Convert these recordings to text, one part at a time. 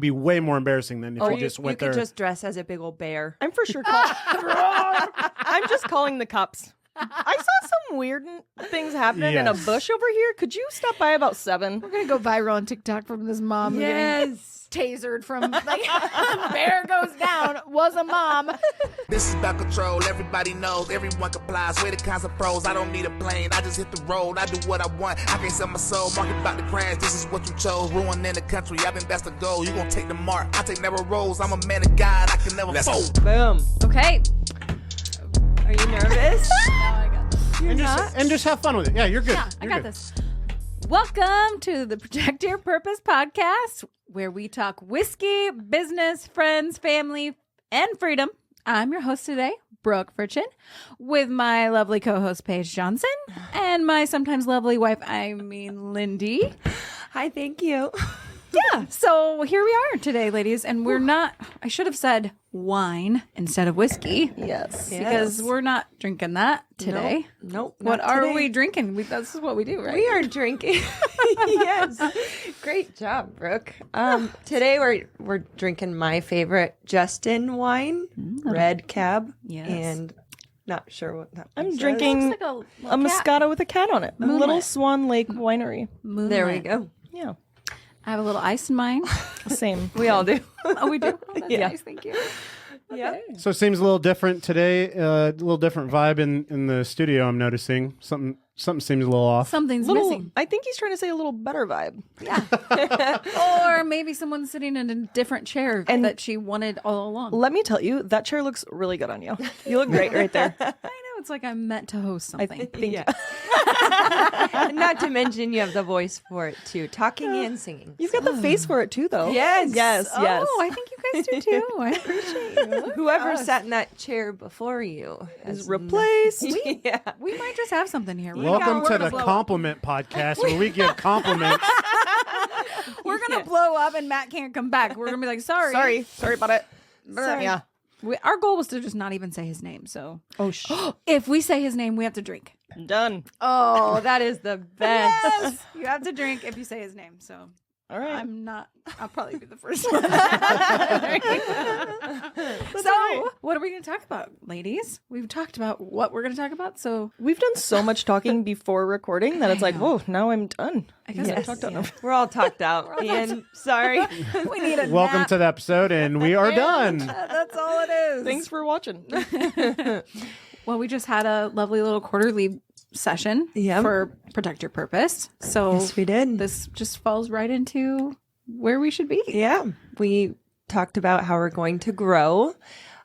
be way more embarrassing than if you just went you there. could just dress as a big old bear. I'm for sure I'm just calling the cops. I saw some weird things happening in a bush over here. Could you stop by about 7? We're gonna go viral on TikTok from this mom getting tasered from like bear goes down was a mom. This is about control. Everybody knows. Everyone complies. We're the kinds of pros. I don't need a plane. I just hit the road. I do what I want. I can't sell my soul. Market about to crash. This is what you chose. Ruining the country. I think that's the goal. You gonna take the mark. I take narrow roads. I'm a man of God. I can never fold. Boom. Okay. Are you nervous? And just have fun with it. Yeah, you're good. Yeah, I You're got good. this. Welcome to the Protect Your Purpose podcast, where we talk whiskey, business, friends, family, and freedom. I'm your host today, Brooke Fritchin, with my lovely co-host Paige Johnson and my sometimes lovely wife, Lindy. Hi, thank you. Yeah, so here we are today, ladies, and we're not, I should have said wine instead of whiskey. Yes. Because we're not drinking that today. Nope. What not are today. we drinking? This is what we do, right? We are drinking. Yes. Great job, Brooke. Today we're drinking my favorite Justin wine, Red Cab. Yes. And not sure what that I'm one says. drinking Looks like a Moscato with a cat on it. Moonlit. Little Swan Lake Winery. There we go. Yeah. I have a little ice in mine. Same. We all do. Oh, we do? Oh, that's Yeah. nice. Thank you. Yeah. So it seems a little different today. A little different vibe in the studio. I'm noticing something seems a little off. Something's Little, missing. I think he's trying to say a little better vibe. Or maybe someone's sitting in a different chair that she wanted all along. Let me tell you, that chair looks really good on you. You look great right there. I know. It's like I'm meant to host something. Yeah. Not to mention you have the voice for it too, talking and singing. You've got the face for it too, though. Yes. Yes. Yes. Oh, I think you guys do too. I appreciate you. Whoever sat in that chair before you Is replaced. Yeah. We might just have something here. Welcome We're to gonna the blow up. compliment podcast where we give compliments. We're going to blow up and Matt can't come back. We're going to be like, sorry. Sorry about it. Sorry. Yeah. Our goal was to just not even say his name. So Oh, if we say his name, we have to drink. done. Oh, that is the best. Yes. You have to drink if you say his name. So All right. I'll probably be the first one. So, what are we going to talk about, ladies? We've talked about what we're going to talk about. So, We've done so much talking before recording that it's like, oh, now I'm done. I guess I've talked enough. We're all talked out. Ian, sorry. we need a Welcome nap. to the episode, and we are done. That's all it is. Thanks for watching. Well, we just had a lovely little quarterly session Yep. for Protect Your Purpose. So, Yes, we did. this just falls right into where we should be. Yeah. We talked about how we're going to grow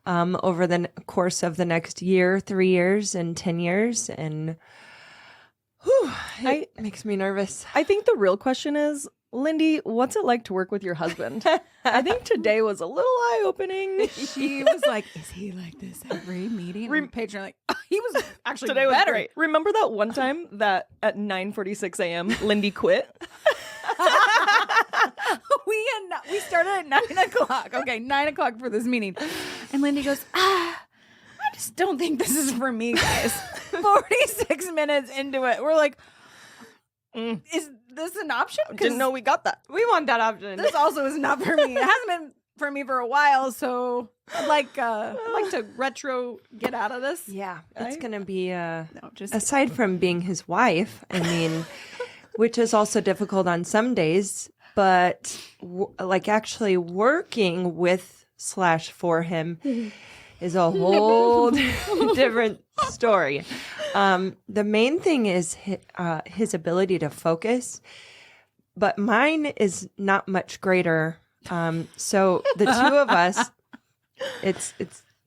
over the course of the next year, 3 years, and 10 years. And it makes me nervous. I think the real question is, Lindy, what's it like to work with your husband? I think today was a little eye-opening. She was like, "Is he like this every meeting?" And Paige and I like, he was actually Today was better. great. Remember that one time that at 9:46 a.m. Lindy quit? We started at 9:00. Okay, 9:00 for this meeting, and Lindy goes, I just don't think this is for me, guys. 46 minutes into it, we're like, is this an option? 'Cause Didn't know we got that. We want that option. this also is not for me. It hasn't been for me for a while, so I'd like to retro get out of this. Yeah. It's going to be, No, just aside from being his wife, I mean, which is also difficult on some days, but like actually working with / for him is a whole different story. The main thing is his ability to focus, but mine is not much greater. So the two of us, it's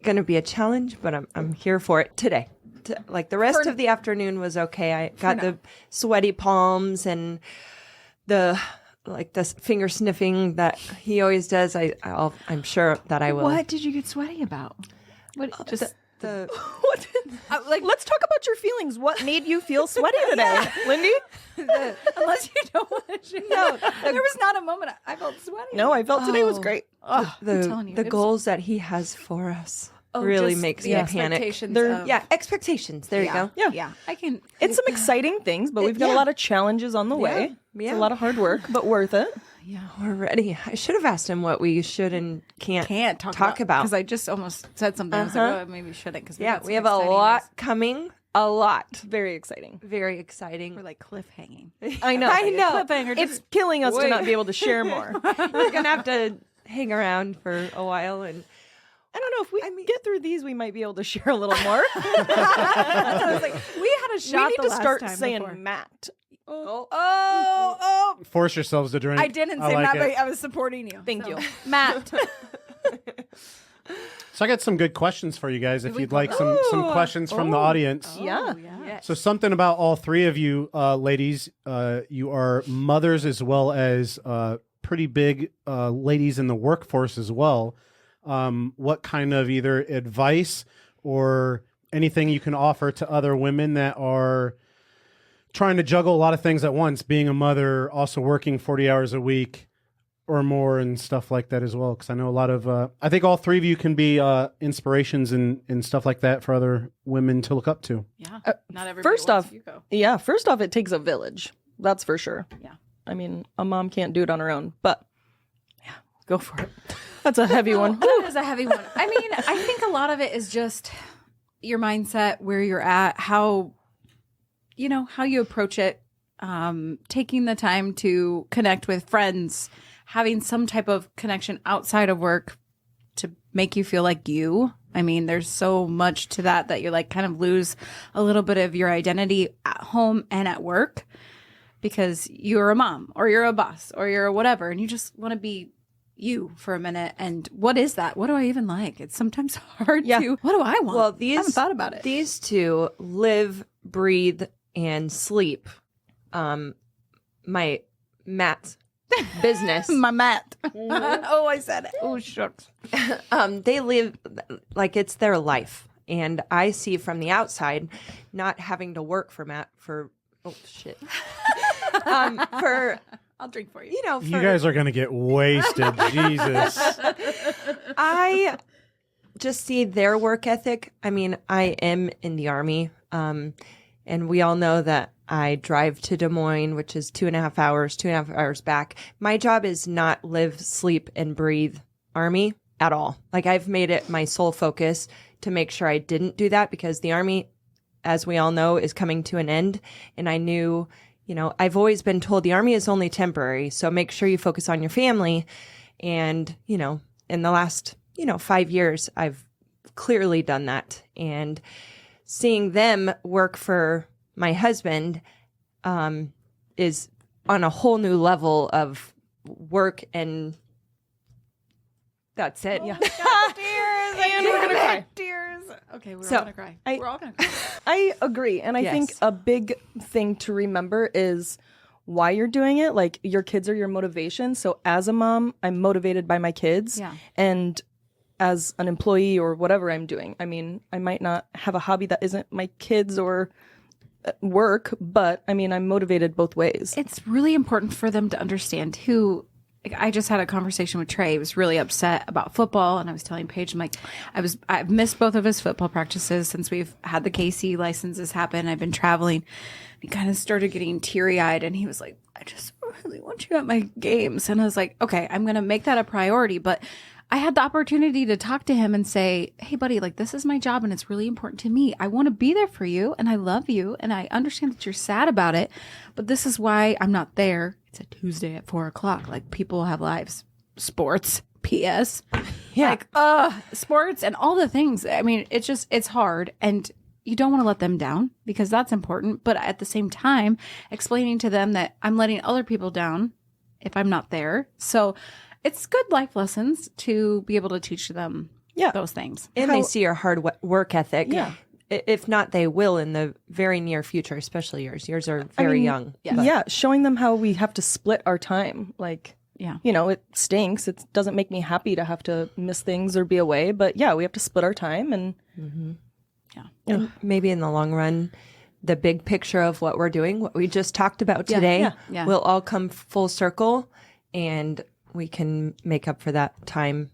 going to be a challenge, but I'm here for it today. Like the rest of the afternoon was okay. I got the sweaty palms and the finger sniffing that he always does. I'm sure that I will. what did you get sweaty about? What just The What? Let's talk about your feelings. What made you feel sweaty today, Lindy? unless you don't want to share. No, there was not a moment I felt sweaty. No, I felt today was great. I'm telling you, the it was- goals that he has for us really just makes the me panic. expectations They're- of- Yeah, expectations. There you go. Yeah. yeah. I can. It's some exciting things, but we've got a lot of challenges on the way. Yeah. It's a lot of hard work, but worth it. We're ready. I should have asked him what we should and can't talk about. because I just almost said something. I was like, oh, maybe we shouldn't. Because Yeah, we have a lot coming. A lot. Very exciting. Very exciting. We're like cliffhanging. I know. I know. Cliffhanger. It's killing us to not be able to share more. We're gonna have to hang around for a while, and I don't know if we get through these, we might be able to share a little more. I was like, we had a shot. We need the to last start time saying before. Matt. Oh. Force yourselves to drink. I didn't say like Matt, it. but I was supporting you. Thank you. Matt. So I got some good questions for you guys. If you'd like some questions from the audience. Yeah. yes. So something about all three of you, ladies. You are mothers as well as pretty big ladies in the workforce as well. What kind of either advice or anything you can offer to other women that are trying to juggle a lot of things at once, being a mother, also working 40 hours a week or more and stuff like that as well? Because I know a lot of, I think all three of you can be inspirations and stuff like that for other women to look up to. Yeah. Uh, Not everybody first wants off- you go. Yeah, first off, it takes a village. That's for sure. Yeah. I mean, a mom can't do it on her own, but yeah, go for it. That's a heavy one. That is a heavy one. I mean, I think a lot of it is just your mindset, where you're at, how you approach it, taking the time to connect with friends, having some type of connection outside of work to make you feel like you. I mean, there's so much to that you like kind of lose a little bit of your identity at home and at work because you're a mom or you're a boss or you're a whatever, and you just want to be you for a minute. And what is that? What do I even like? It's sometimes hard to, what do I want? Well, I haven't thought about it. These two live, breathe, and sleep. My Matt's business. My Matt. Oh, I said it. Oh, shucks. They live like it's their life, and I see from the outside, not having to work for Matt for for I'll drink for you. for, You guys are going to get wasted. Jesus. I just see their work ethic. I mean, I am in the Army, and we all know that I drive to Des Moines, which is 2.5 hours back. My job is not live, sleep, and breathe Army at all. Like, I've made it my sole focus to make sure I didn't do that, because the Army, as we all know, is coming to an end. And I knew, I've always been told the Army is only temporary. So make sure you focus on your family. And, in the last, 5 years, I've clearly done that. And seeing them work for my husband is on a whole new level of work, and that's it. Yeah. And we're gonna cry. Tears. Okay, we're So, all gonna cry. We're all gonna cry. I agree. And I think Yes. a big thing to remember is why you're doing it. Like, your kids are your motivation. So as a mom, I'm motivated by my kids. Yeah. And as an employee or whatever I'm doing, I mean, I might not have a hobby that isn't my kids or work, but I mean, I'm motivated both ways. It's really important for them to understand who. Like, I just had a conversation with Trey. He was really upset about football, and I was telling Paige, I'm like, I've missed both of his football practices since we've had the KC licenses happen. I've been traveling. He kind of started getting teary eyed, and he was like, I just really want you at my games. And I was like, okay, I'm going to make that a priority. But I had the opportunity to talk to him and say, hey, buddy, like, this is my job and it's really important to me. I want to be there for you and I love you and I understand that you're sad about it, but this is why I'm not there. It's a Tuesday at 4:00. Like, people have lives, sports, PS, sports and all the things. I mean, it's hard, and you don't want to let them down because that's important. But at the same time, explaining to them that I'm letting other people down if I'm not there. So it's good life lessons to be able to teach them those things. And they see your hard work ethic. Yeah. If not, they will in the very near future, especially yours. Yours are very young. Yeah, showing them how we have to split our time. Like, Yeah. it stinks. It doesn't make me happy to have to miss things or be away. But yeah, we have to split our time. And And maybe in the long run, the big picture of what we're doing, what we just talked about today, yeah. will all come full circle, and we can make up for that time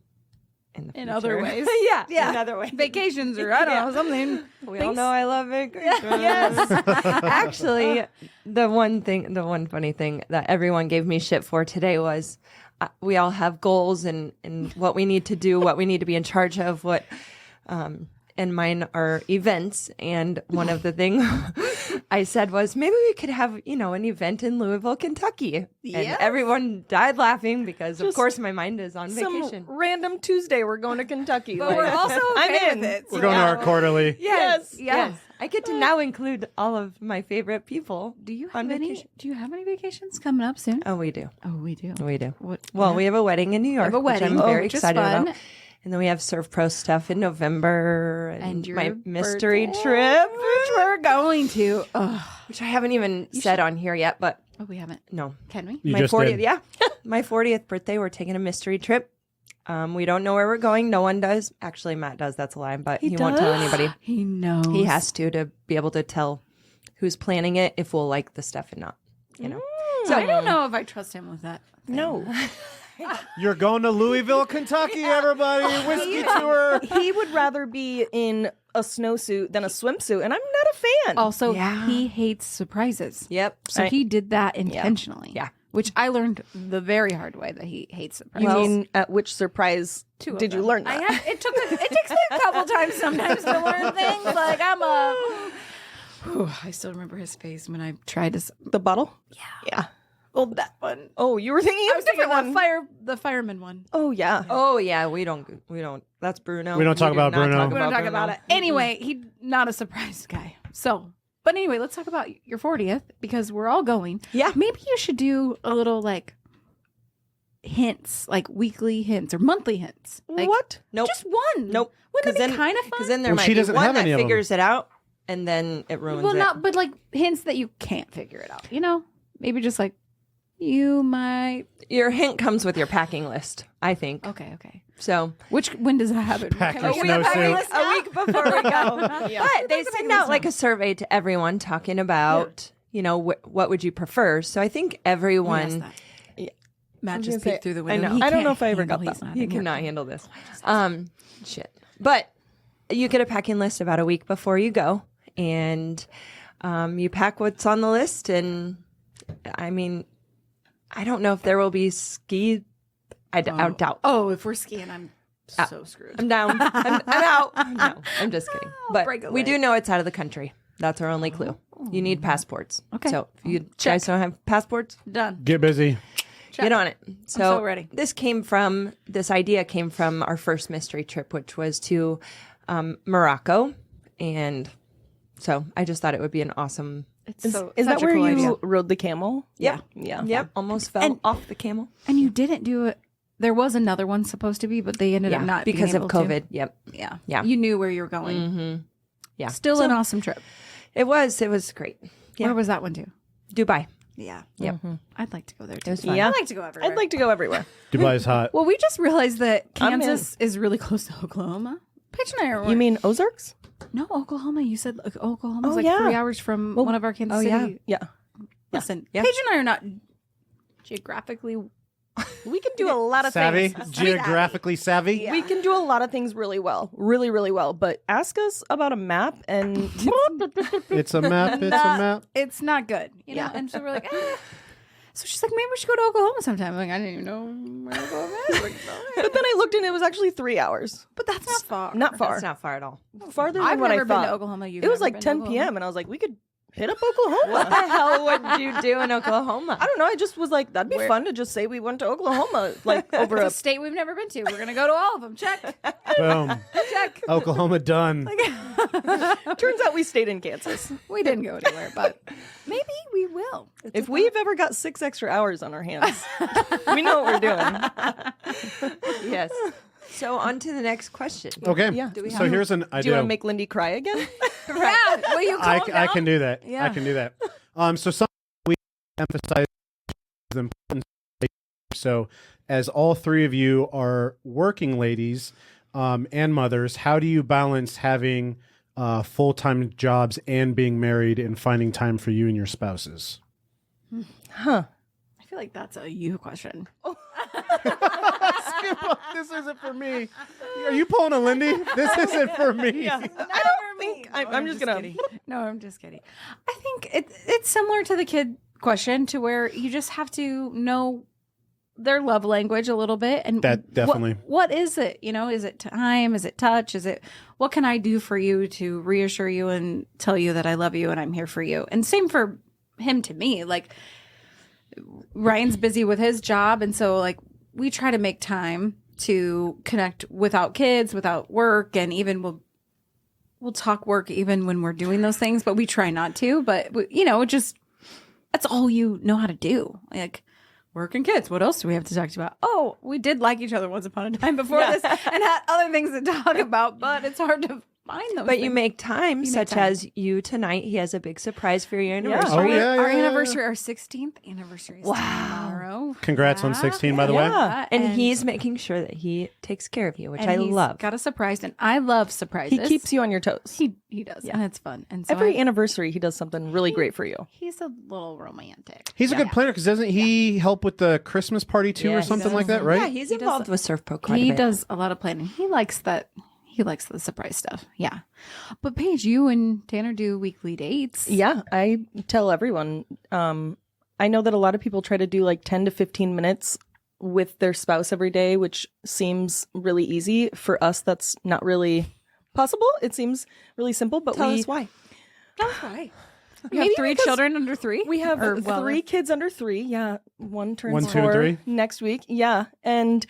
in the In future. other ways. yeah, Yeah. in other ways. Vacations or I don't know, something. We all know I love vacations. Yes. Actually, the one funny thing that everyone gave me shit for today was we all have goals and what we need to do, what we need to be in charge of, and mine are events. And one of the things I said was maybe we could have, an event in Louisville, Kentucky. Yes. And everyone died laughing because, of course, my mind is on Some vacation. random Tuesday we're going to Kentucky. But we're also okay I'm in. with it. We're going to our quarterly. Yes, Yes. I get to now include all of my favorite people. Do you on have any? vacation. Do you have any vacations coming up soon? Oh, we do. Oh, we do. We do. What? Well, we have a wedding in New York, have a wedding, which I'm very which is excited fun. about. And then we have Surf Pro stuff in November And your my mystery birthday, trip, which we're going to. Oh, which I haven't even said on here yet, but we haven't. no. Can we? You my just 40th, did. yeah. My 40th birthday, we're taking a mystery trip. We don't know where we're going. No one does. Actually, Matt does. That's a lie, but he won't tell anybody. He knows. He has to be able to tell who's planning it if we'll like the stuff and not, So I don't know if I trust him with that. No. You're going to Louisville, Kentucky, everybody. Whiskey tour. He would rather be in a snowsuit than a swimsuit, and I'm not a fan. Also, Yeah. he hates surprises. Yep. So he did that intentionally. Yeah. Which I learned the very hard way that he hates surprises. You mean at which surprise Two of did you them. learn that? It takes me a couple times sometimes to learn things. Like I still remember his face when I tried to. The bottle? Yeah. Oh, that one. Oh, you were thinking I of was a different thinking one. the fireman one. Oh, yeah. Oh yeah, we don't. That's Bruno. We don't talk do about not Bruno. talk We don't talk Bruno. about it. Anyway, he's not a surprise guy. So, but anyway, let's talk about your 40th because we're all going. Yeah. Maybe you should do a little like hints, like weekly hints or monthly hints. Like, What? Nope. Just one. Nope. Wouldn't it be kind of fun? Because then there Well, might she be doesn't one have that any of them. figures it out, and then it ruins well, it. not, but like hints that you can't figure it out. You know, maybe just like you might. Your hint comes with your packing list, I think. Okay. So when does that happen? Pack Can your we- snowsuit. a week before we go. But they send out like a survey to everyone talking about, what would you prefer? So I think everyone Matt was just gonna peeked say, through the I window. know. He I don't know can't if I ever handle- got he's that. not you in here. cannot handle this. Shit. But you get a packing list about a week before you go, and you pack what's on the list. And I mean, I don't know if there will be ski. I doubt. Oh, if we're skiing, I'm so screwed. I'm down. I'm out. No, I'm just kidding. But break a we leg. do know it's out of the country. That's our only clue. You need passports. Okay. So if you guys don't have passports, Done. Get busy. get on it. so ready. This idea came from our first mystery trip, which was to Morocco. And so I just thought it would be an awesome. It's Is such that a where cool you idea. rode the camel? Yep. Yeah. Yep. Almost fell off the camel. And you didn't do it. There was another one supposed to be, but they ended up not because being of able to. COVID. Yep. Yeah. Yeah. You knew where you were going. Mm-hmm. Yeah. Still an awesome trip. It was great. Yeah. Where was that one to? Dubai. Yeah. Yep. I'd like to go there too. It was fun. Yeah. I'd like to go everywhere. I'd like to go everywhere. Dubai's hot. Well, we just realized that I'm in. Kansas is really close to Oklahoma. Paige and I are. You mean Ozarks? no Oklahoma? You said like, Oklahoma's Oh, like yeah. 3 hours from one of our Kansas City. Yeah. Listen, Yeah. Paige and I are not geographically. We can do a lot of Savvy? things. Geographically savvy? We can do a lot of things really well. Really, really well. But ask us about a map and It's a map. It's a map. It's not good, you know. And so we're like, So she's like, maybe we should go to Oklahoma sometime. I'm like, I didn't even know where Oklahoma is. Like, But then I looked and it was actually 3 hours. but that's not far. Not far. That's not far at all. Farther than I've what never I been thought. to Oklahoma. You've It was never like been to 10 Oklahoma? p.m. and I was like, we could hit up Oklahoma. What the hell would you do in Oklahoma? I don't know. I just was like, that'd be fun to just say we went to Oklahoma, like over It's a. a state we've never been to. We're gonna go to all of them. Check. Boom. Check. Oklahoma done. Turns out we stayed in Kansas. We didn't go anywhere, but maybe we will. If we've ever got 6 extra hours on our hands, we know what we're doing. Yes. So on to the next question. Okay. Yeah. So here's an Do you idea. want to make Lindy cry again? Yeah. Will you calm I down? can do that. Yeah. I can do that. So some we emphasize the importance. So as all three of you are working ladies and mothers, how do you balance having full-time jobs and being married and finding time for you and your spouses? Huh. I feel like that's a you question. This isn't for me. Are you pulling a Lindy? This isn't for me. I don't think I'm just gonna. kidding. No, I'm just kidding. I think it's similar to the kid question, to where you just have to know their love language a little bit, and That definitely. what is it? Is it time? Is it touch? Is it what can I do for you to reassure you and tell you that I love you and I'm here for you? And same for him to me. Like, Ryan's busy with his job, and so like we try to make time to connect without kids, without work, and even we'll talk work even when we're doing those things, but we try not to. But just that's all you know how to do. Like, work and kids. What else do we have to talk about? Oh, we did like each other once upon a time before this and had other things to talk about, but it's hard to find those. But you things. make time, You make such time. as you tonight. He has a big surprise for your anniversary. Oh, yeah, Our yeah. anniversary, our 16th anniversary is tomorrow. Congrats on 16, by the way. Yeah. And he's making sure that he takes care of you, which I he's love. got a surprise, and I love surprises. He keeps you on your toes. He does, and it's fun. And so Every anniversary, he does something really great for you. he's a little romantic. He's a good planner because doesn't he help with the Christmas party too, or Yes. something He like that, right? Yeah, he's involved with Surf Pro quite a He bit. does a lot of planning. He likes that. He likes the surprise stuff. Yeah. But Paige, you and Tanner do weekly dates. Yeah, I tell everyone. I know that a lot of people try to do like 10 to 15 minutes with their spouse every day, which seems really easy. For us, that's not really possible. It seems really simple, but Tell us why. That's right. You have Maybe three because children under 3? We have Or, well, 3 kids under 3. Yeah, one turns 1, 2, 4 3? next week. Yeah, and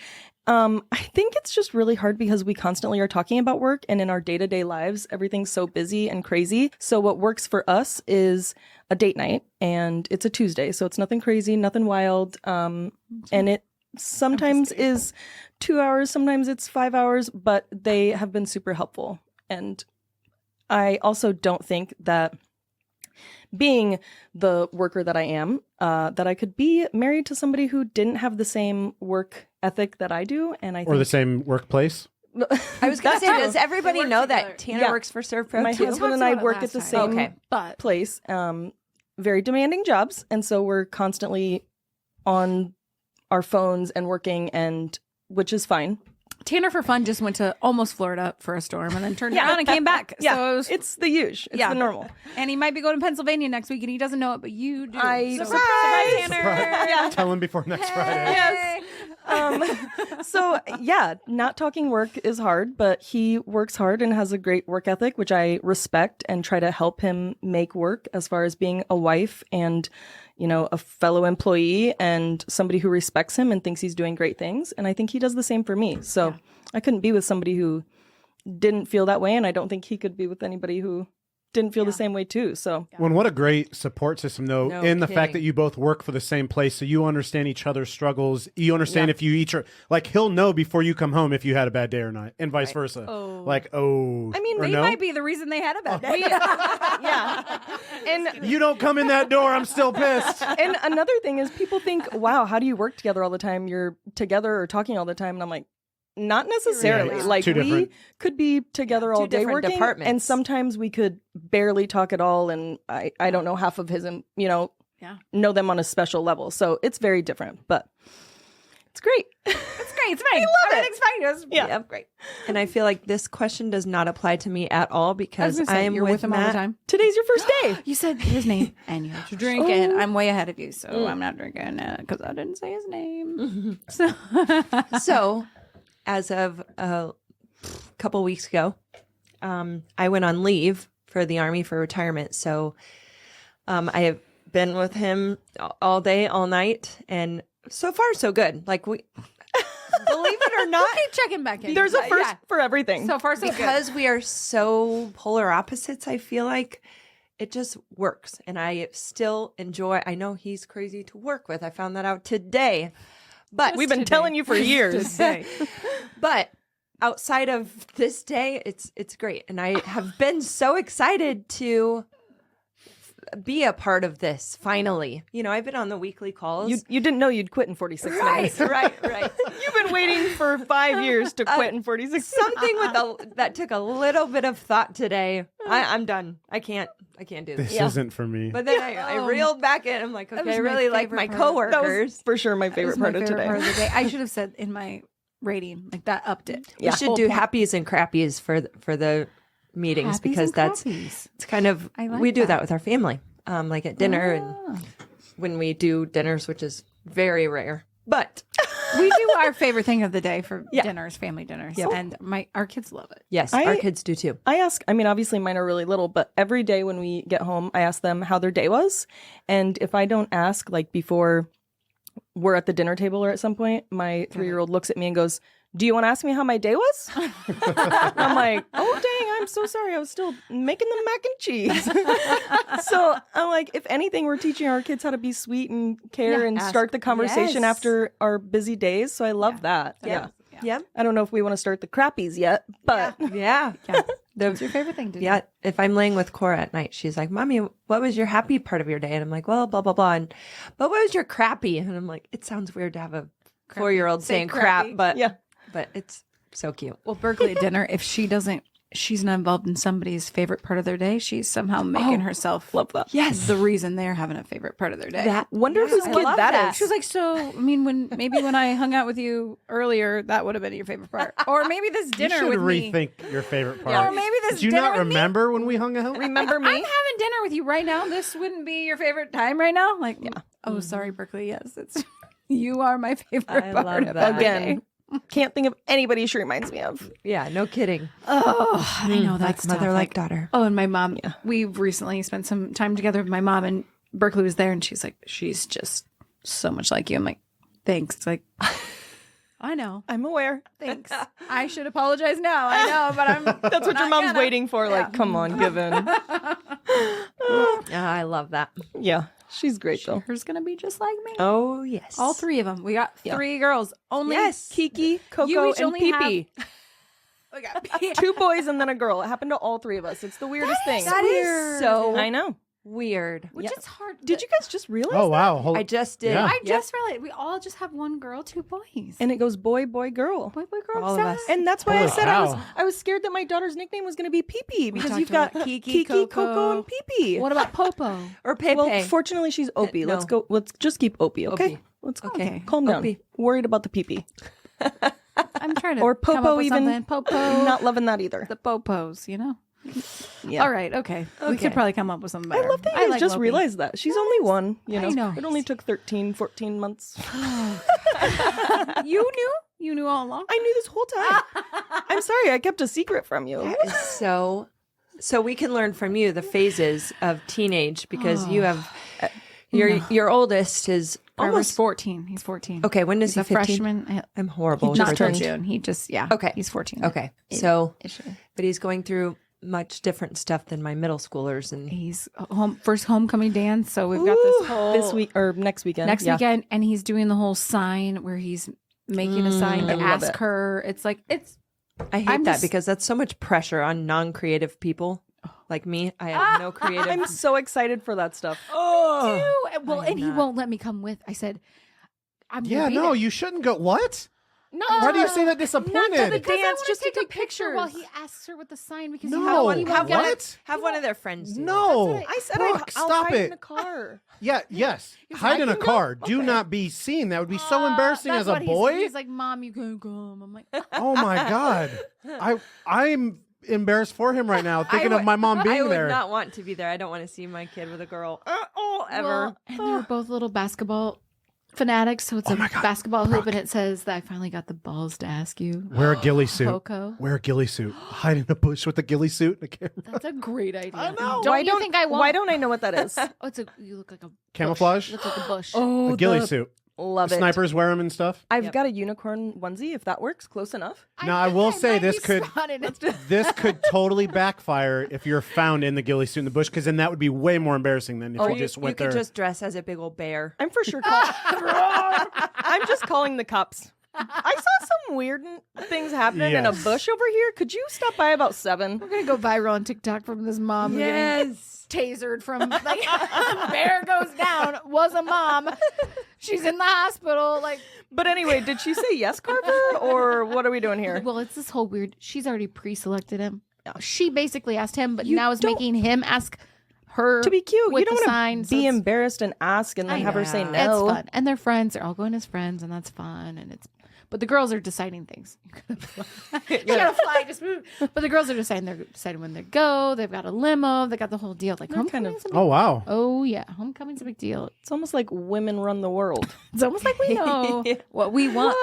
I think it's just really hard because we constantly are talking about work, and in our day-to-day lives, everything's so busy and crazy. So what works for us is a date night, and it's a Tuesday, so it's nothing crazy, nothing wild, and it sometimes is 2 hours, sometimes it's 5 hours, but they have been super helpful. And I also don't think that, being the worker that I am, that I could be married to somebody who didn't have the same work ethic that I do. And I Or think the same workplace. I was going to say, does everybody work know together. that Tanner Yeah. works for Surf Pro my too? husband and Talked I about it work last at the time. same Okay. But place, very demanding jobs. And so we're constantly on our phones and working, and which is fine. Tanner, for fun, just went to almost Florida for a storm and then turned around and came back. Yeah, So it was, it's the usual. It's Yeah. the normal. and he might be going to Pennsylvania next week, and he doesn't know it, but you do. I- So, Surprise! Tanner! Yeah. Tell him before next Friday. Yes. So yeah, not talking work is hard, but he works hard and has a great work ethic, which I respect and try to help him make work as far as being a wife and, a fellow employee and somebody who respects him and thinks he's doing great things. And I think he does the same for me. So I couldn't be with somebody who didn't feel that way. And I don't think he could be with anybody who didn't feel the same way too. So Well, and what a great support system, though, No in the fact kidding. that you both work for the same place, so you understand each other's struggles. You understand if you each are like he'll know before you come home if you had a bad day or not, and vice versa. Oh. Like, I mean, or He no? might be the reason they had a bad day. yeah. And You don't come in that door, I'm still pissed. and another thing is people think, wow, how do you work together all the time? You're together or talking all the time. And I'm like, not necessarily. Yeah, it's Like two we different- could be together two all day different working, and departments. sometimes we could barely talk at all. And I don't know half of his, Yeah. know them on a special level. So it's very different, but it's great. It's great. It's fine. Everything's fine. It's, Yeah. great. And I feel like this question does not apply to me at all I was because gonna I say, am you're with him all the Matt. time. Today's your first day. You said his name and you have to drink, and I'm way ahead of you, so I'm not drinking because I didn't say his name. So So, as of a couple weeks ago, I went on leave for the Army for retirement. So, I have been with him all day, all night, and so far, so good. Like, believe it or not, keep checking back in. There's a first Yeah. for everything. So far, so good. because we are so polar opposites, I feel like it just works. And I still enjoy, I know he's crazy to work with. I found that out today. But We've been telling you for years. But outside of this day, it's great, and I have been so excited to be a part of this. Finally, I've been on the weekly calls. You didn't know you'd quit in 46 minutes. right. You've been waiting for 5 years to quit in 46 Something that took a little bit of thought today. I'm done. I can't do this. This isn't for me. But then I reeled back in. I'm like, That okay, was I my really like favorite my part. That was coworkers. for sure my favorite part of today. Part of the day. I should have said in my rating. Like that upped it. We should do happies and crappies for the meetings Happies because and that's crappies. it's kind of I like we do that. that with our family, like at dinner and when we do dinners, which is very rare, but We do our favorite thing of the day for dinners, family dinners, and our kids love it. yes, our kids do too. I ask, I mean, obviously mine are really little, but every day when we get home, I ask them how their day was. And if I don't ask, like before we're at the dinner table or at some point, my 3-year-old looks at me and goes, "Do you want to ask me how my day was?" I'm like, "Oh, dang, I'm so sorry. I was still making the mac and cheese." So I'm like, if anything, we're teaching our kids how to be sweet and care and start the conversation Yes. after our busy days. So I love that. Yeah. Yeah, I don't know if we want to start the crappies yet, but yeah. What's your favorite thing to do? Yeah, if I'm laying with Cora at night, she's like, "Mommy, what was your happy part of your day?" And I'm like, "Well, blah blah blah." And, "But what was your crappy?" And I'm like, "It sounds weird to have a 4-year-old Say saying crappy. crap, but yeah. but it's so cute." Well, Berkeley at dinner, if she's not involved in somebody's favorite part of their day, she's somehow making herself Love that. Yes, the reason they're having a favorite part of their day. Wonder whose I kid love that that. is. She was like, so, I mean, when I hung out with you earlier, that would have been your favorite part. Or maybe this You dinner should with me. rethink your favorite part. Or maybe this Did you dinner not with me. remember when we hung out? Remember me? I'm having dinner with you right now. This wouldn't be your favorite time right now? Like, oh, sorry, Berkeley. Yes, it's you are my favorite I part love of that. my day. Again, can't think of anybody she reminds me of. yeah, no kidding. Oh, I know that's Like mother, tough. like daughter. Oh, and my mom, we've recently spent some time together with my mom, and Berkeley was there, and she's like, she's just so much like you. I'm like, thanks. It's like, I know. I'm aware. Thanks. I should apologize now. I know, but I'm. That's what your not mom's gonna. waiting for. Like, come on, give in. I love that. Yeah, she's great though. Her's gonna be just like me. Oh yes, All 3 of them. We got 3 girls. Only Yes. Kiki, Coco, You each and only Pee-Pee. We got 2 boys and then a girl. It happened to all 3 of us. It's the weirdest thing. That is so I know. weird. which is hard. Did you guys just realize Oh that? wow! Hold- I just did. Yeah. I just realized we all just have 1 girl, 2 boys. And it goes boy, boy, girl. boy, girl, All of us. And that's why I Holy said cow. I was scared that my daughter's nickname was going to be Pee-Pee because talked you've got about Kiki, Coco, Coco, and Pee-Pee. What about Popo? Or Pepe. Well, fortunately, she's Opie. no. Let's go. Let's just keep Opie, okay? Opie. Let's go. Okay. Calm down. Opie. Worried about the Pee-Pee. I'm trying to Or come up Popo with even. something. Popo. Not loving that either. the Popos, you know? Yeah. All right, okay. We Okay. could probably come up with something better. I love that you guys like just Lopi. realized that. She's only 1, you know. I know. It only took 13, 14 months. You knew? You knew all along? I knew this whole time. I'm sorry, I kept a secret from you. so we can learn from you the phases of teenage because you have your oldest is Almost almost 14. He's 14. okay. When does He's he a 15? freshman. I'm horrible. with Not birthdays. till June. He just, Okay. He's 14. Okay, so Ish. but he's going through much different stuff than my middle schoolers, and He's first homecoming dance. So we've got this whole This week or next weekend. next Yeah. weekend, and he's doing the whole sign where he's making a sign I to love ask it. her. It's like I hate I'm that just- because that's so much pressure on non-creative people like me. I have no creative. I'm so excited for that stuff. oh, well, I'm and he not. won't let me come with. I said, I'm yeah, gonna be no, there. you shouldn't go. What? No, Why do you say that Not to disappointed? the Because I dance, wanna just to take a take picture while he pictures. asks her with the sign because No, he won't get what? have one of their friends. Do that. No, I said Brooke, I'll stop hide it. in a car. Yeah, yes. Hide in a car. Do not be seen. That would be so embarrassing That's as a what boy. He's like, Mom, you can come. I'm like, Oh my god. I'm embarrassed for him right now, thinking of my mom I being would there. not want to be there. I don't want to see my kid with a girl ever. well, and they're both little basketball fanatics. So it's Oh a my God, basketball hoop, and it says that I finally got the balls to ask you. Wear a ghillie suit. Coco. Wear a ghillie suit. Hide in a bush with a ghillie suit and a camera. That's a great idea. I know. Don't you think I won't? Why don't I know what that is? Oh, it's a. You look like a bush. Camouflage? You look like a bush. Oh, A ghillie suit. Love it. Snipers wear them and stuff. I've got a unicorn onesie. If that works, close enough. Now, I will say might this be could- spotted. It's This could totally backfire if you're found in the ghillie suit in the bush, because then that would be way more embarrassing than if you just you went could there. just dress as a big old bear. I'm for sure. I'm just calling the cops. I saw some weird things happening in a Yes. bush over here. Could you stop by about 7? We're gonna go viral on TikTok from this mom getting tasered from like bear goes down. Was a mom. She's in the hospital. Like, But anyway, did she say yes, Carver, or what are we doing here? well, it's this whole weird. She's already pre-selected him. She basically asked him, but You now is don't- making him ask her To be cute, with you don't the want sign. to so be it's- embarrassed and ask and then I have her know. say It's no. It's fun, and they're friends. They're all going as friends, and that's fun. And it's but the girls are deciding things. You gotta fly, just move. But the girls are they're deciding when they go. They've got a limo. They got the whole deal. Like homecoming's a big, Oh wow. oh yeah, homecoming's a big deal. It's almost like women run the world. It's almost like we know what we want.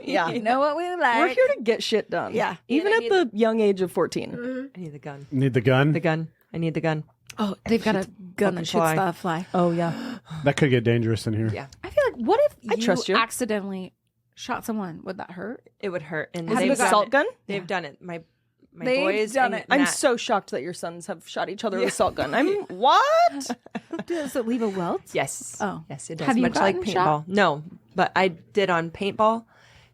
Yeah. You know what we like. We're here to get shit done. Yeah. Even And I at the young age of 14. I need the gun. Need the gun? The gun. I need the gun. Oh, they've got a gun that shoots fly. the fly. Oh, yeah. That could get dangerous in here. Yeah. I feel like, what if I trust you. accidentally shot someone? Would that hurt? It would hurt. And Have they've you done assault it. gun? They've done it. My They've boys done and it. I'm Matt- so shocked that your sons have shot each other with assault gun. I'm what? Does it leave a welt? Yes. Oh. Yes, it does. Have you Much like gotten paintball. shot? No, but I did on paintball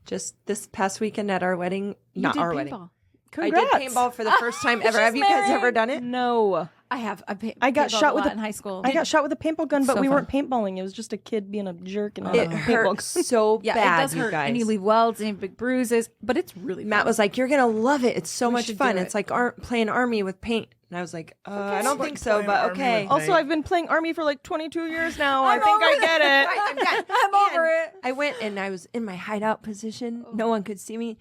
just this past weekend at our wedding. You Not did our wedding. paintball. Congrats. I did paintball for the first time ever. Have you guys ever done it? No. I have. I got paintballed shot a with lot a- in high school. I got shot with a paintball gun, but So we fun. weren't paintballing. It was just a kid being a jerk and It a paintball hurts gun. so Yeah, bad, it does hurt, you guys. and you leave welts and you have big bruises, but it's really fun. Matt was like, "You're gonna love it. It's so much should fun. do It's it. like playing army with paint." And I was like, "I don't think so, but okay." Also, I've been playing Army for like 22 years now. I think I get it. I'm done. I'm over it. I went and I was in my hideout position. No one could see me.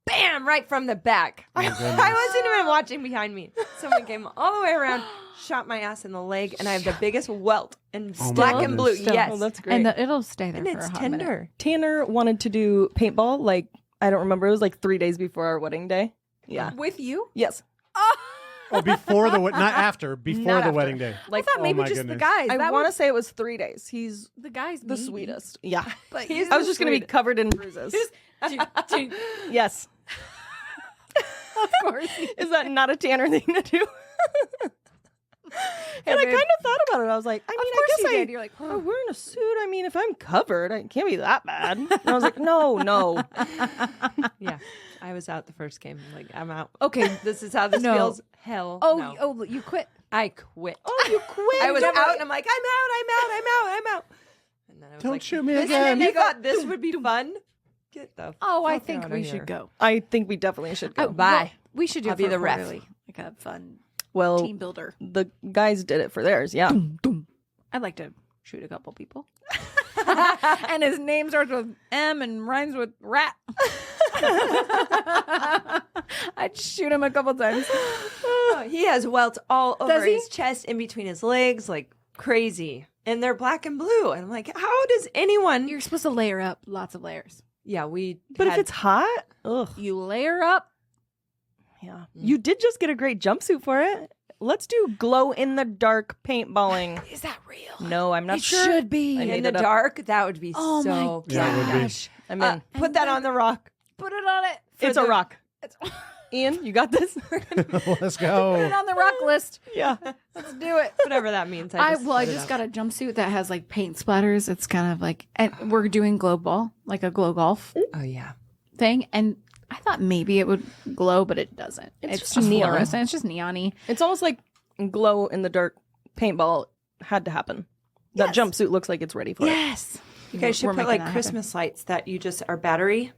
Bam! Right from the back. I wasn't even watching behind me. Someone came all the way around, shot my ass in the leg, and I have the biggest welt and Oh my black and blue. goodness. Yes, Oh, that's great. and it'll stay there and for it's a hot tender. minute. Tanner wanted to do paintball. Like, I don't remember. It was like 3 days before our wedding day. Yeah. With you? Yes. Oh, before the not after, before Not the after. wedding day. Like, I thought maybe my just goodness. the guys. I That want to was say it was 3 days. He's the guys. the maybe. sweetest. Yeah. But I was just going to be covered in bruises. Yes. of course. Is that not a Tanner thing to do? And I babe. kind of thought about it. I was like, I mean, I course guess you I, did. You're like, I'm wearing a suit. I mean, if I'm covered, it can't be that bad. And I was like, no. Yeah, I was out the first game. Like, I'm out. Okay. This is how this No. feels. Hell, Oh, no. oh, you quit. I quit. Oh, you quit. I was out, and I'm like, I'm out. And then I was Don't like, shoot me this, again. And then you thought this would be fun. Get the Oh, I fuck think outta we here. should go. I think we definitely should go. Bye. Well, we should do I'll it be for the a ref. quarterly, like a fun Well, team builder. the guys did it for theirs. Yeah. I'd like to shoot a couple people. And his name starts with M and rhymes with rat. I'd shoot him a couple times. Oh, he has welts all over Does he? his chest, in between his legs, like crazy. And they're black and blue. And I'm like, how does anyone? You're supposed to layer up lots of layers. Yeah, we. But if had- it's hot, ugh. You layer up. Yeah. You did just get a great jumpsuit for it. Let's do glow in the dark paintballing. Is that real? No, I'm not It sure. should be. I in made the it up. dark, that would be Oh my so. Yeah, it would be. gosh. I'm in. Put that on the rock. Put it on it. It's a rock. It's, Ian, you got this? Let's put it go. on the rock list. Yeah. Let's do it. Whatever that means. I put it just up. got a jumpsuit that has like paint splatters. It's kind of like, and we're doing glow ball, like a glow golf Oh yeah. thing. And I thought maybe it would glow, but it doesn't. It's just just neon. fluorescent. It's just neon-y. It's almost like glow in the dark paintball had to happen. That jumpsuit looks like it's ready for it. Yes. You guys should We're put making like that happen. Christmas lights that you just are battery.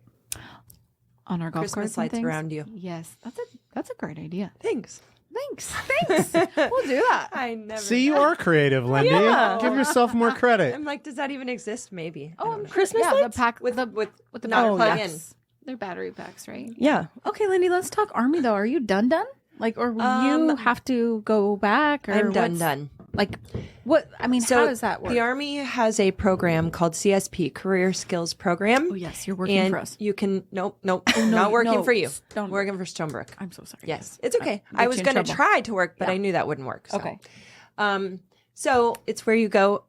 On our golf Christmas carts and lights things. around you. Yes, that's a great idea. Thanks. Thanks. We'll do that. I never. See, you are creative, Lindy. Yeah. Give yourself more credit. I'm like, does that even exist? Maybe. Oh, I'm Christmas yeah, lights? the pack with the with with the not Oh, plug yeah. in. They're battery packs, right? Yeah. Okay, Lindy, let's talk Army though. Are you done? Like, or will you have to go back? Or I'm what's- done. Like, what? I mean, So how does that work? The Army has a program called CSP, Career Skills Program. Oh yes, you're working and for us. you can nope, not no, working for you. don't- Working for Stonebrook. I'm so sorry. Yes, it's okay. Get I you was in going to trouble. try to work, but I knew that wouldn't work. So. Okay. So it's where you go,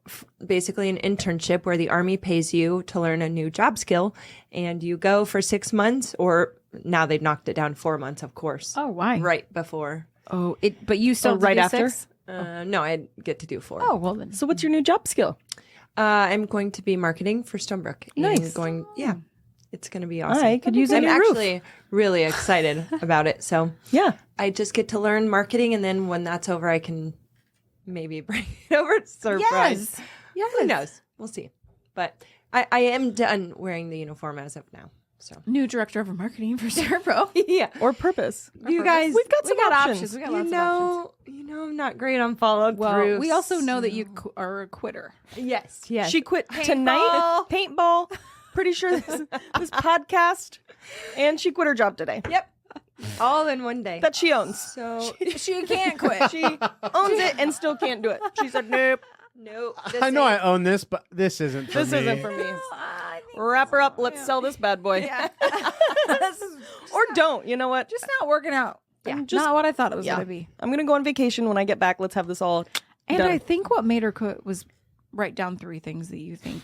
basically an internship where the Army pays you to learn a new job skill, and you go for 6 months, or now they've knocked it down 4 months, of course. Oh, why? Right before. Oh, it. But you still have to right do after? 6? No, I get to do 4. Oh well then. So what's your new job skill? I'm going to be marketing for Stonebrook. Nice. And yeah, it's going to be awesome. I could use a I'm new roof. actually really excited about it. So Yeah. I just get to learn marketing, and then when that's over, I can maybe bring it over to Surprise. Yes. Who knows? We'll see. But I am done wearing the uniform as of now. So New director of marketing for Serpro. yeah, Or purpose. you guys, We've got some options. We got you lots of options. know, I'm not great on follow through. Well, we also know that you are a quitter. yes. She quit tonight. Paintball, pretty sure this podcast, and she quit her job today. Yep. All in one day. That she owns. So She can't quit. She owns it and still can't do it. She said, nope, no. I know I own this, but this isn't for this me. isn't for me. I think Wrap her up. Let's sell this bad boy. Yeah. This is Or don't. You know what? just not working out. Yeah. Just not what I thought it was Yeah. going to be. I'm going to go on vacation when I get back. Let's have this all And done. I think what made her quit was write down 3 things that you think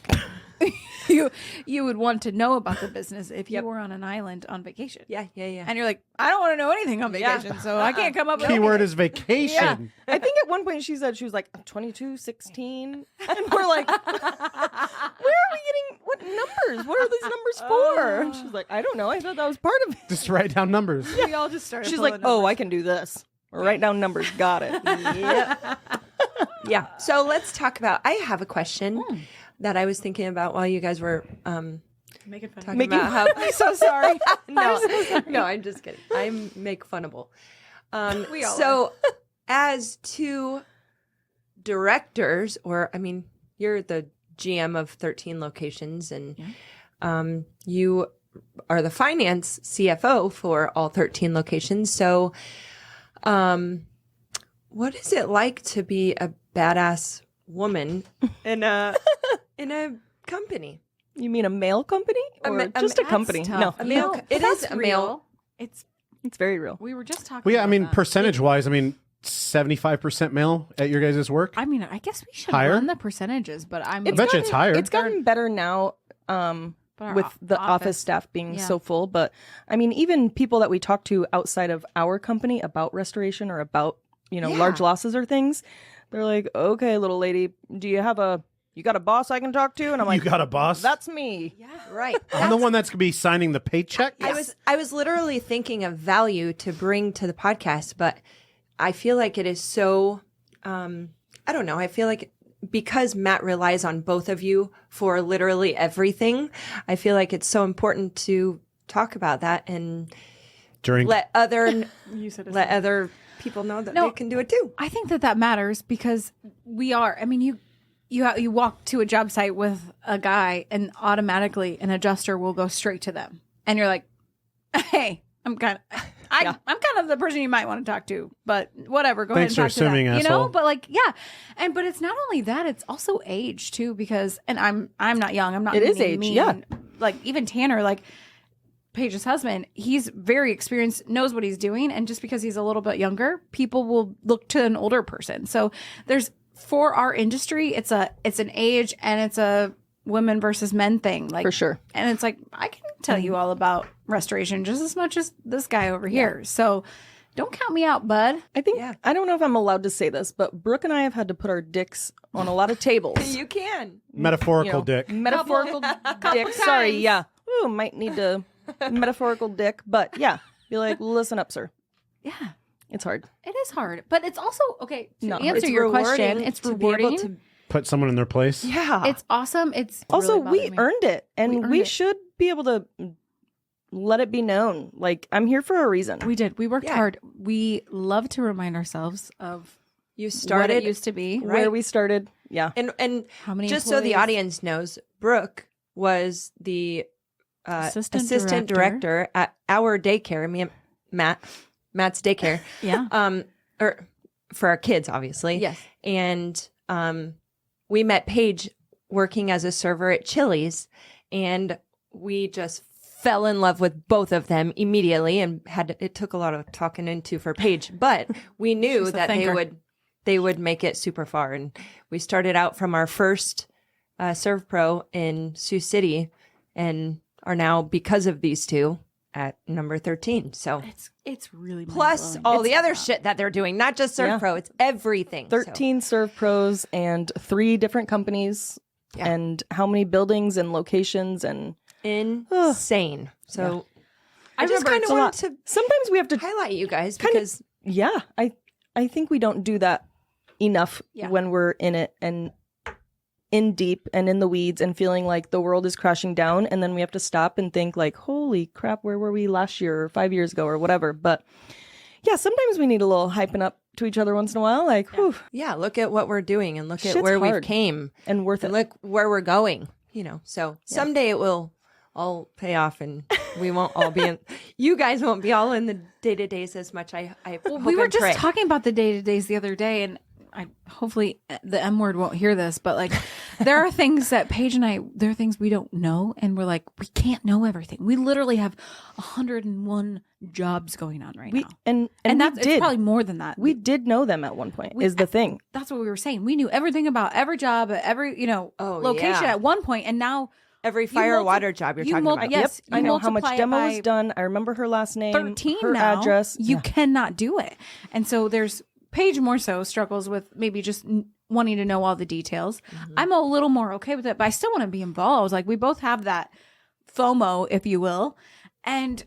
you would want to know about the business if you were on an island on vacation. Yeah. And you're like, I don't want to know anything on vacation, so I can't come up with Keyword anything. is vacation. I think at one point she said, she was like, I'm 22, 16. And we're like, where are we getting, what numbers? What are these numbers for? And she's like, I don't know. I thought that was part of it. Just write down numbers. We all just started She's pulling like, numbers. oh, I can do this. Write down numbers. Got it. Yep. Yeah. So let's talk about. I have a question that I was thinking about while you guys were Making fun. talking about how. I'm so sorry. No, I'm just kidding. I make funnable. We all so, as two directors, or I mean, you're the GM of 13 locations, and you are the finance CFO for all 13 locations. So, what is it like to be a badass woman in a company? You mean a mail company or just a company? No, A male. It is a male. It's it's very real. we were just talking. Well, yeah, I about mean, that. percentage-wise, I mean, 75% male at your guys' work. I mean, I guess we should Higher? run the percentages, but I'm. I bet you it's higher. It's gotten better now But our with the office staff being Yeah. so full. But I mean, even people that we talk to outside of our company about restoration or about, large losses or things, they're like, okay, little lady, do you got a boss I can talk to? And I'm like, You got a boss? That's me. Right. I'm the one that's going to be signing the paycheck. I was literally thinking of value to bring to the podcast, but I feel like it is so I don't know. I feel like because Matt relies on both of you for literally everything, I feel like it's so important to talk about that and During let other You said it. let other people know that No. they can do it too. I think that matters because we are. I mean, you walk to a job site with a guy, and automatically an adjuster will go straight to them, and you're like, "Hey, I'm kind of the person you might want to talk to, but whatever. Go Thanks ahead and for talk to assuming, them." asshole. But like, yeah, but it's not only that; it's also age too. Because, and I'm not young. I'm not. It is meaning age, mean. yeah. Like even Tanner, like Paige's husband, he's very experienced, knows what he's doing, and just because he's a little bit younger, people will look to an older person. So there's for our industry, it's an age and it's a women versus men thing, like For sure. And it's like I can tell you all about restoration just as much as this guy over here. So don't count me out, bud. I think, Yeah. I don't know if I'm allowed to say this, but Brooke and I have had to put our dicks on a lot of tables. You can. metaphorical dick. Metaphorical dick. Sorry, yeah. Ooh, might need to metaphorical dick, but yeah. Be like, listen up, sir. Yeah. It's hard. It is hard, but it's also okay to No, answer It's your question. rewarding It's to be able rewarding. to- Put someone in their place. Yeah. It's awesome. It's Also, really we bothered me. earned it, and earned we it. should be able to let it be known. Like, I'm here for a reason. We did. We worked Yeah. hard. We love to remind ourselves of you what started it used to be. Where we started. Yeah. and How many just so the employees? audience knows, Brooke was the assistant director at our daycare. Me and Matt's daycare. Yeah. Or for our kids, obviously. Yes. And we met Paige working as a server at Chili's, and we just fell in love with both of them immediately. And it took a lot of talking into for Paige, but we knew She's a that thinker. they would make it super far. And we started out from our first Serve Pro in Sioux City, and are now, because of these two, at number 13. So It's really plus mind-blowing. all It's- the other shit that they're doing, not just Serve Yeah. Pro, it's everything. So- 13 Serve Pros and 3 different companies. Yeah. And how many buildings and locations and insane. So I just remember kind it's of a lot. wanted to sometimes we have to highlight you guys Kind of- because yeah, I think we don't do that enough Yeah. when we're in it and in deep and in the weeds and feeling like the world is crashing down, and then we have to stop and think like, holy crap, where were we last year or 5 years ago or whatever. But yeah, sometimes we need a little hyping up to each other once in a while, like, whew, yeah, look at what we're doing and look at Shit's where hard. we've came and worth it. and look where we're going. So someday it will all pay off and we won't all be in. You guys won't be all in the day-to-days as much. I Well, hope we were and just pray. talking about the day-to-days the other day, and I hopefully the M word won't hear this, but like there are things that Paige and I, there are things we don't know, and we're like, we can't know everything. We literally have 101 jobs going on right now. And And we that's it's did. probably more than that. We did know them at one point, is the thing. That's what we were saying. We knew everything about every job, every Oh, location yeah. at one point, and now Every fire or water job you're talking about. Yes, I you know how much multiply it demo by was done. I remember her last name, 13 her now. address. You cannot do it, and so there's Paige more so struggles with maybe just wanting to know all the details. I'm a little more okay with it, but I still want to be involved. Like we both have that FOMO, if you will, and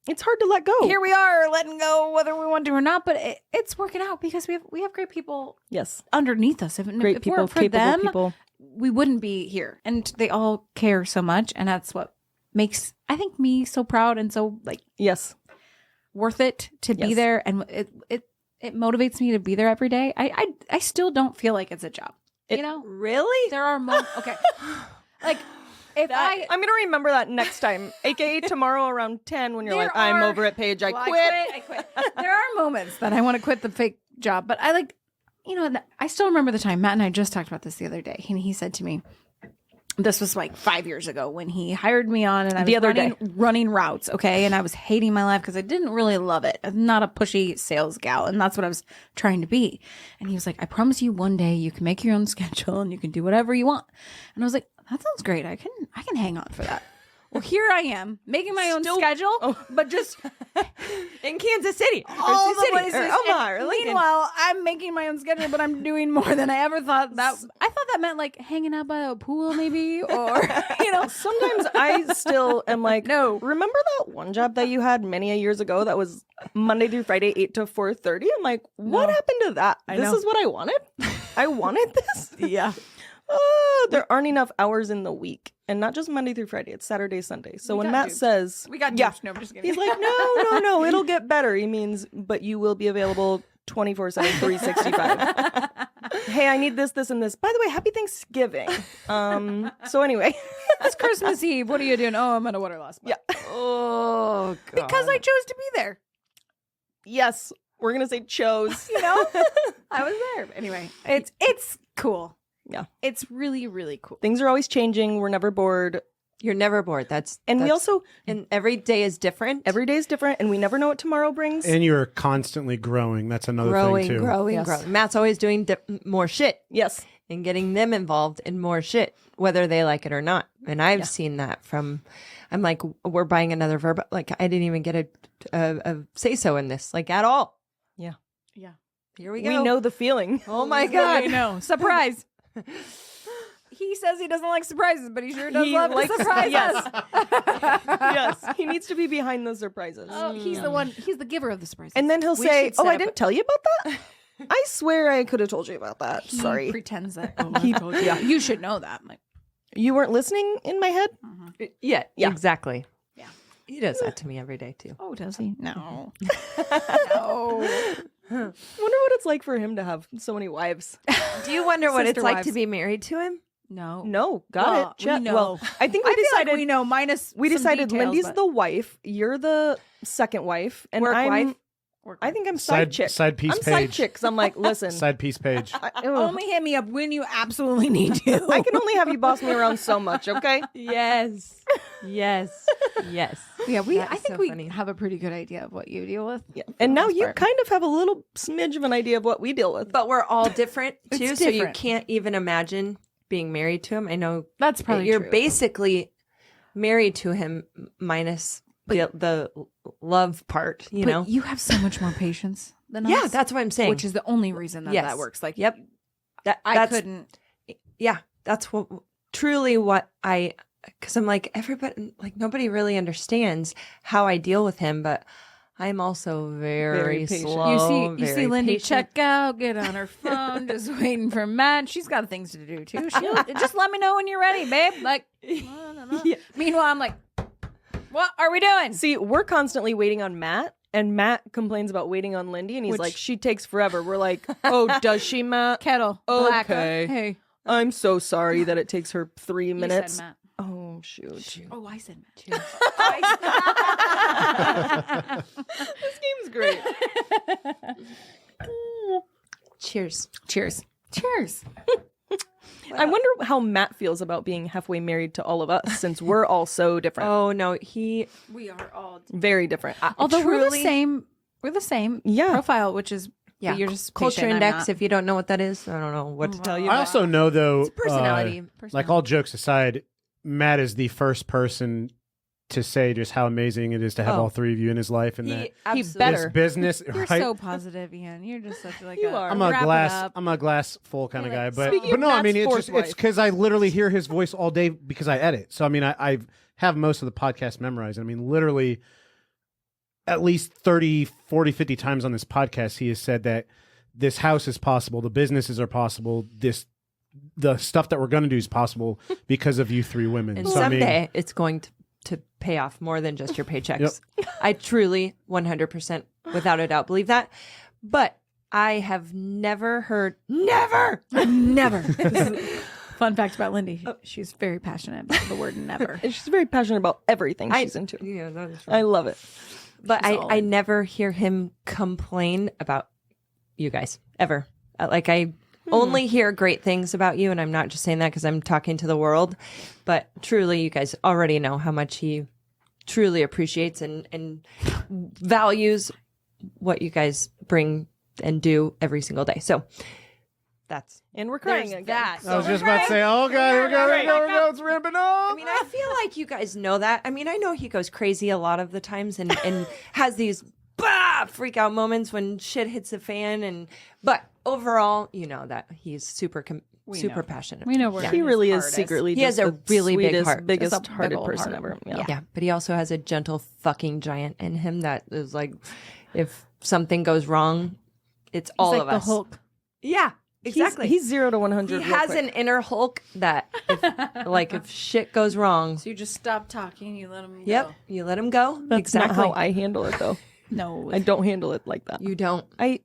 It's hard to let go. here we are letting go whether we want to or not. But it's working out because we have great people Yes, underneath us. If great it people, weren't for capable them, people. we wouldn't be here. And they all care so much, and that's what makes I think me so proud and so like Yes, worth it to be Yes. there, and it motivates me to be there every day. I still don't feel like it's a job. You know, Really? there are okay, like if I'm gonna remember that next time, aka tomorrow around 10 when you're There like, I'm are- over at Paige. I well, quit. I quit. There are moments that I want to quit the fake job, but I like, you know, I still remember the time Matt and I just talked about this the other day. He said to me, this was like 5 years ago when he hired me on, and I was The other running routes, okay, and I was hating my life because I didn't really love it. I'm not a pushy sales gal, and that's what I was trying to be. And he was like, I promise you, one day you can make your own schedule and you can do whatever you want. And I was like, that sounds great. I can hang on for that. Well, here I am making my own schedule, but just In Kansas City. all the City, places. or Omaha, or And Lincoln. meanwhile, I'm making my own schedule, but I'm doing more than I ever thought. I thought that meant like hanging out by a pool, maybe, or you know. Sometimes I still am like, No. remember that one job that you had many a years ago that was Monday through Friday, 8 to 4:30? I'm like, what No. happened to that? I This know. is what I wanted. I wanted this. Yeah. Oh, there aren't enough hours in the week, and not just Monday through Friday. It's Saturday, Sunday. So We when got Matt duped. says, We got yeah, duped. No, I'm just kidding. he's like, no, it'll get better. He means, but you will be available 24/7, 365. Hey, I need this, and this. By the way, happy Thanksgiving. So anyway, It's Christmas Eve. What are you doing? Oh, I'm at a water loss. yeah. Oh, God. Because I chose to be there. Yes, we're gonna say chose. You know, I was there. Anyway, it's cool. Yeah. It's really, really cool. Things are always changing. We're never bored. You're never bored. And we also, and every day is different. every day is different, and we never know what tomorrow brings. And you're constantly growing. That's another growing, thing too. growing, Yes. growing. Matt's always doing more shit Yes. and getting them involved in more shit, whether they like it or not. And I've seen that from. I'm like, we're buying another verb. Like, I didn't even get a say so in this, like at all. Yeah. Yeah. Here we go. We know the feeling. Oh my I God. know. Surprise. He says he doesn't like surprises, but he sure does He love likes- to surprise yes. us. Yes. He needs to be behind the surprises. Oh, he's the one. He's the giver of the surprises. And then he'll We say, should set "Oh, I up didn't tell you about that. I swear I could have told you about that. he Sorry, pretends that. Oh, I told you. You should know that. I'm like, you weren't listening in my head." Yeah, Yeah. exactly. Yeah. He does that to me every day too. oh, does he? No. No. Wonder what it's like for him to have so many wives. Do you wonder what it's Sister like wives. to be married to him? No. No, got Well, it. Check. we know. Well, I think we I feel decided like we know. Minus we some decided details, Lindy's but- the wife, you're the second wife, and Work I'm. wife? I think I'm side chick. Side piece I'm page. side chick because I'm like, listen, Side piece page. Only hit me up when you absolutely need to. I can only have you boss me around so much, okay? Yes. Yes. Yes. Yeah, I That's think so we funny. have a pretty good idea of what you deal with. Yeah. And now most you part. kind of have a little smidge of an idea of what we deal with. But we're all different It's too, so you different. can't even imagine being married to him. I know That's that probably you're true. basically married to him minus the love part, you But know? you have so much more patience than us. Yeah, that's what I'm saying. which is the only reason that Yes. that works. Like, Yep. I That's couldn't. yeah, that's what truly what I, because I'm like, everybody, like nobody really understands how I deal with him, but I'm also very, Very patient. slow. You see very Lindy patient. check out, get on her phone, just waiting for Matt. She's got things to do too. She'll just let me know when you're ready, babe. Like, Yeah. meanwhile, I'm like, what are we doing? See, we're constantly waiting on Matt, and Matt complains about waiting on Lindy, and he's Which- like, she takes forever. We're like, oh, does she, Matt? Kettle, black. Okay. Hey, I'm so sorry that it takes her 3 you minutes. said Matt. Oh, Oh, shoot. Oh, I said Matt. This game's great. Cheers. Cheers. Cheers. I wonder how Matt feels about being halfway married to all of us since we're all so different. Oh no, We are all. Very different. Although we're the truly- same. We're the same Yeah. profile, which is yeah. But you're just culture patient, I'm index. not. If you don't know what that is, I don't know what to tell you. I also know though, personality. like all jokes aside, Matt is the first person to say just how amazing it is to have Oh. all three of you in his life, and that He absolutely- better. this business. You're right? so positive, Ian. You're just such like You a. are. I'm a wrap it glass. up. I'm a glass full kind of You're guy, like, but Speaking but of no, I mean Matt's it's fourth just it's wife. because I literally hear his voice all day because I edit. So I mean I have most of the podcast memorized. I mean literally at least 30, 40, 50 times on this podcast he has said that this house is possible, the businesses are possible, the stuff that we're going to do is possible because of you three women. And So, I mean, someday it's going to pay off more than just your paychecks. I truly 100% without a doubt believe that. But I have never heard, never. Fun fact about Lindy: she's very passionate about the word "never." And she's very passionate about everything she's into. Yeah, that is I love it. But She's all I in. never hear him complain about you guys ever. Like I only hear great things about you, and I'm not just saying that because I'm talking to the world, but truly, you guys already know how much he truly appreciates and values what you guys bring and do every single day. So that's. And we're crying There's again. that. I was just about to say, oh god, here we go, it's ramping up. I mean, I feel like you guys know that. I mean, I know he goes crazy a lot of the times and has these freak out moments when shit hits the fan. But overall, you know that he's super know. passionate. We know we're. He really is secretly He has just a the really big sweetest, heart. biggest Just a big hearted old person heart. ever. Yeah, but he also has a gentle fucking giant in him that is like, if something goes wrong, it's all like of the us. Hulk. Yeah, exactly. He's 0 to 100. he has an inner Hulk that, if shit goes wrong, So you just stop talking. You let him. yep, you let him go. That's exactly. not how I handle it, though. No. I don't handle it like that. You don't. I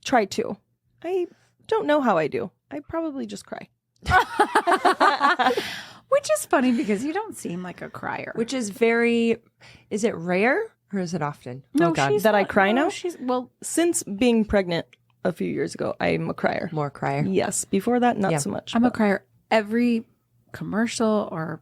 try to. I don't know how I do. I probably just cry. Which is funny because you don't seem like a crier. Which is very. Is it rare or is it often? no, oh God, she's That I not- cry no, now? She's well. Since being pregnant a few years ago, I'm a crier. more crier. Yes. Before that, not Yeah. so much. I'm a crier. Every commercial or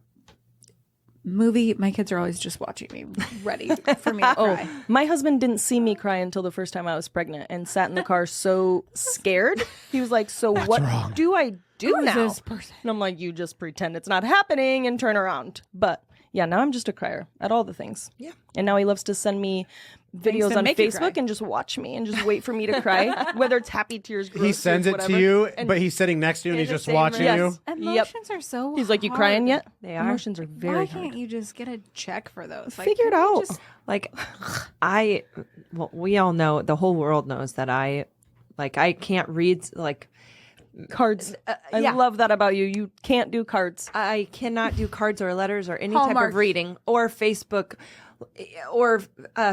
movie, my kids are always just watching me, ready for me to cry. My husband didn't see me cry until the first time I was pregnant and sat in the car so scared. He was like, so what do I do Who is now? this person? And I'm like, you just pretend it's not happening and turn around. But yeah, now I'm just a crier at all the things. Yeah. And now he loves to send me videos that on make you cry. Facebook and just watch me and just wait for me to cry, whether it's happy tears, gross He sends tears, it whatever. to you, And but he's sitting next to you and in he's the just same watching room. you. Yes. Emotions are so. He's like, you hard. crying yet? They are. Emotions are very Why hard. can't you just get a check for those? Figure it can you out. just- Like, we all know, the whole world knows that I can't read, Cards. I yeah. love that about you. You can't do cards. I cannot do cards or letters or any type Hallmark. of reading or Facebook or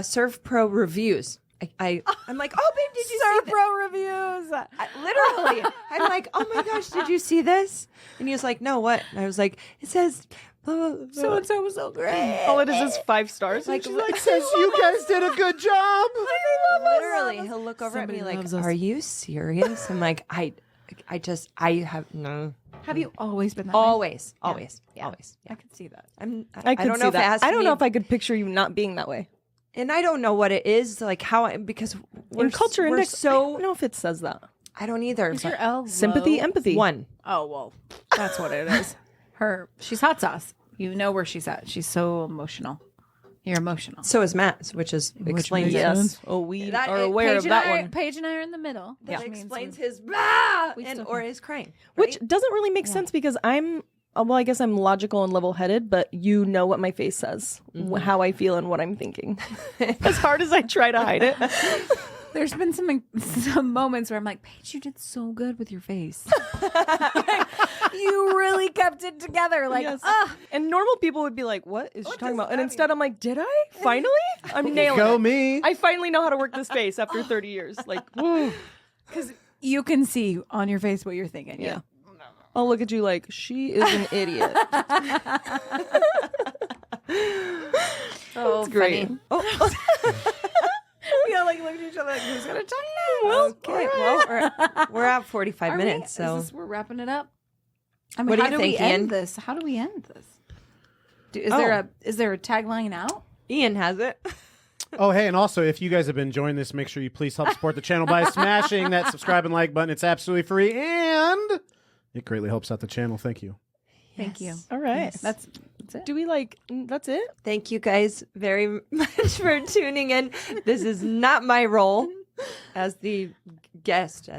Surf Pro reviews. I'm like, oh, babe, did you see Pro reviews. literally. I'm like, oh my gosh, did you see this? And he was like, no, what? And I was like, it says, blah, blah, blah. So and so was so great. All it is 5 stars. Like, Says you guys did a good job. literally, he'll look over at me like, are you serious? I'm like, I have no. Have you always been that way? Always. I Yeah. could see that. I could don't see know if it that. has to I don't know be- if I could picture you not being that way. and I don't know what it is, like because we're In culture we're index, I so don't know if it says that. I don't either. Is but your L Sympathy, low? empathy. one. Oh well, that's what it is. She's hot sauce. You know where she's at. She's so emotional. You're emotional. So is Matt, which explains makes it. sense. Yes. Oh, we That- are aware Paige of and that I, one. Paige and I are in the middle. That which means explains we- his blah We and still or can- his crying. Which doesn't really make sense because I'm, well, I guess I'm logical and level headed, but you know what my face says, how I feel and what I'm thinking. As hard as I try to hide it. There's been some moments where I'm like, Paige, you did so good with your face. You really kept it together. Like, Yes. And normal people would be like, what is she talking about? And instead I'm like, did I? Finally? I'm nailing Go it. me. I finally know how to work this face after 30 years. Like, woo. because you can see on your face what you're thinking. Yeah. I'll look at you like she is an idiot. Oh, It's great. funny. Oh, We all like look at each other like, who's gonna tell you? okay. Well, we're at 45 Are minutes, we, so we're wrapping it up. I mean, What do how you do we think, end Ian? this? How do we end this? Oh. Is there a tagline out? Ian has it. Oh, hey, and also, if you guys have been enjoying this, make sure you please help support the channel by smashing that subscribe and like button. It's absolutely free, and it greatly helps out the channel. Thank you. Thank you. All right. That's it. Do we that's it? Thank you guys very much for tuning in. This is not my role as the guest,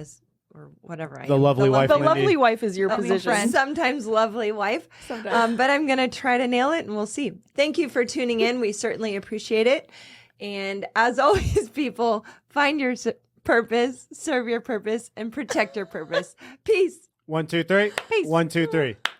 or whatever I am. The lovely wife, The Lindy. lovely wife is your Lovely position. friend. Sometimes lovely wife. Sometimes. But I'm going to try to nail it and we'll see. Thank you for tuning in. We certainly appreciate it. And as always, people, find your purpose, serve your purpose, and protect your purpose. Peace. 1, 2, 3. Peace. 1, 2, 3.